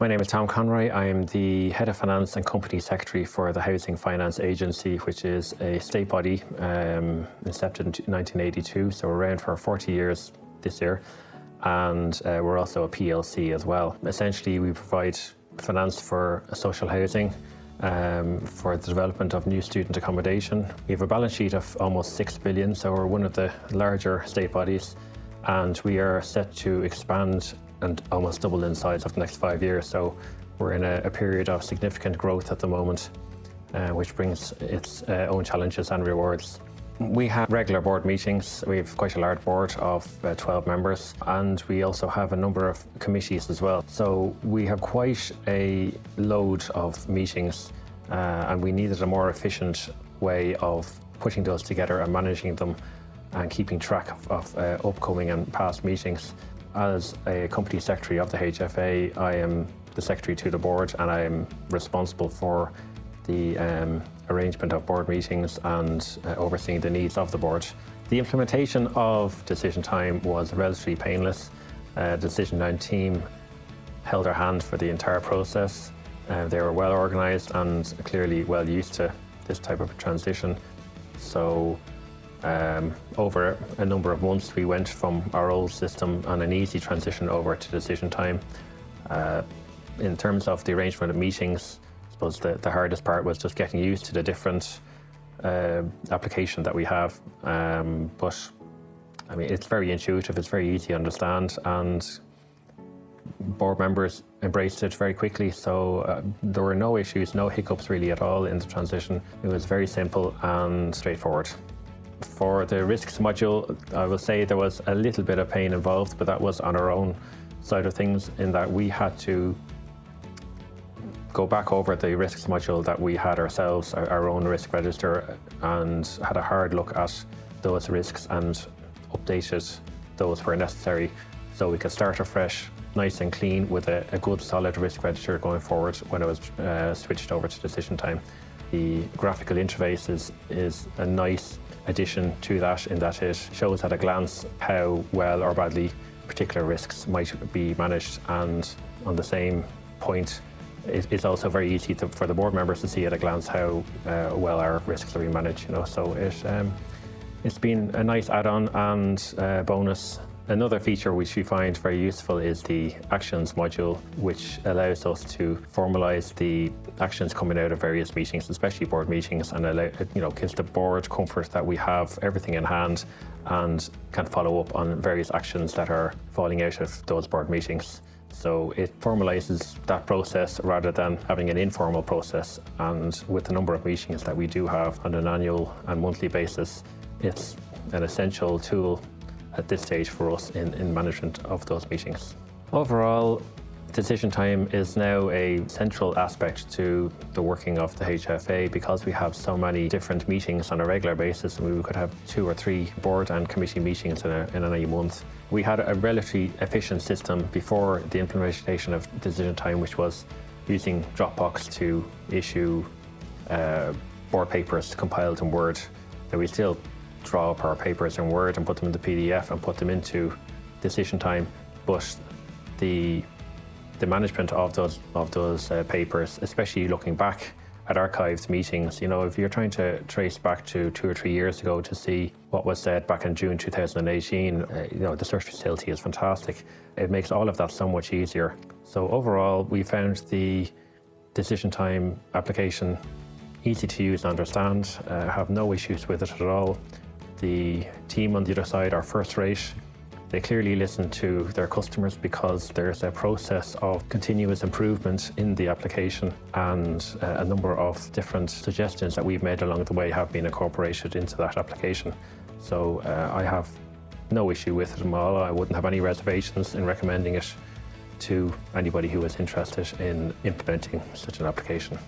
My name is Tom Conroy. I am the Head of Finance and Company Secretary for the Housing Finance Agency, which is a state body incepted in 1982, so we're around for 40 years this year, and we're also a PLC as well. Essentially, we provide finance for social housing, for the development of new student accommodation. We have a balance sheet of almost 6 billion, so we're one of the larger state bodies, and we are set to expand and almost double in size of the next 5 years. So we're in a period of significant growth at the moment, which brings its own challenges and rewards. We have regular board meetings. We have quite a large board of 12 members, and we also have a number of committees as well. So we have quite a load of meetings, and we needed a more efficient way of putting those together and managing them and keeping track of upcoming and past meetings. As a company secretary of the HFA, I am the secretary to the board, and I am responsible for the arrangement of board meetings and overseeing the needs of the board. The implementation of Decision Time was relatively painless. The Decision Time team held our hand for the entire process. They were well organised and clearly well used to this type of transition. So over a number of months, we went from our old system on an easy transition over to Decision Time. In terms of the arrangement of meetings, I suppose the hardest part was just getting used to the different application that we have. But I mean, it's very intuitive, it's very easy to understand, and board members embraced it very quickly. So there were no issues, no hiccups really at all in the transition. It was very simple and straightforward. For the risks module, I will say there was a little bit of pain involved, but that was on our own side of things, in that we had to go back over the risks module that we had ourselves, our own risk register, and had a hard look at those risks and updated those where necessary, so we could start afresh, nice and clean, with a good solid risk register going forward when it was switched over to Decision Time. The graphical interface is a nice addition to that, in that it shows at a glance how well or badly particular risks might be managed, and on the same point, it's also very easy for the board members to see at a glance how well our risks are being managed. So it's been a nice add-on and bonus. Another feature which we find very useful is the actions module, which allows us to formalise the actions coming out of various meetings, especially board meetings, and gives the board comfort that we have everything in hand and can follow up on various actions that are falling out of those board meetings. So it formalises that process rather than having an informal process. And with the number of meetings that we do have on an annual and monthly basis, it's an essential tool at this stage for us in management of those meetings. Overall, Decision Time is now a central aspect to the working of the HFA, because we have so many different meetings on a regular basis, and we could have 2 or 3 board and committee meetings in any month. We had a relatively efficient system before the implementation of Decision Time, which was using Dropbox to issue board papers compiled in Word. Now, we still draw up our papers in Word and put them into PDF and put them into Decision Time, but the management of those papers, especially looking back at archived meetings, if you're trying to trace back to 2 or 3 years ago to see what was said back in June 2018, the search facility is fantastic. It makes all of that so much easier. So overall, we found the Decision Time application easy to use and understand. Have no issues with it at all. The team on the other side are first rate. They clearly listen to their customers, because there's a process of continuous improvement in the application, and a number of different suggestions that we've made along the way have been incorporated into that application. So I have no issue with it at all. I wouldn't have any reservations in recommending it to anybody who is interested in implementing such an application.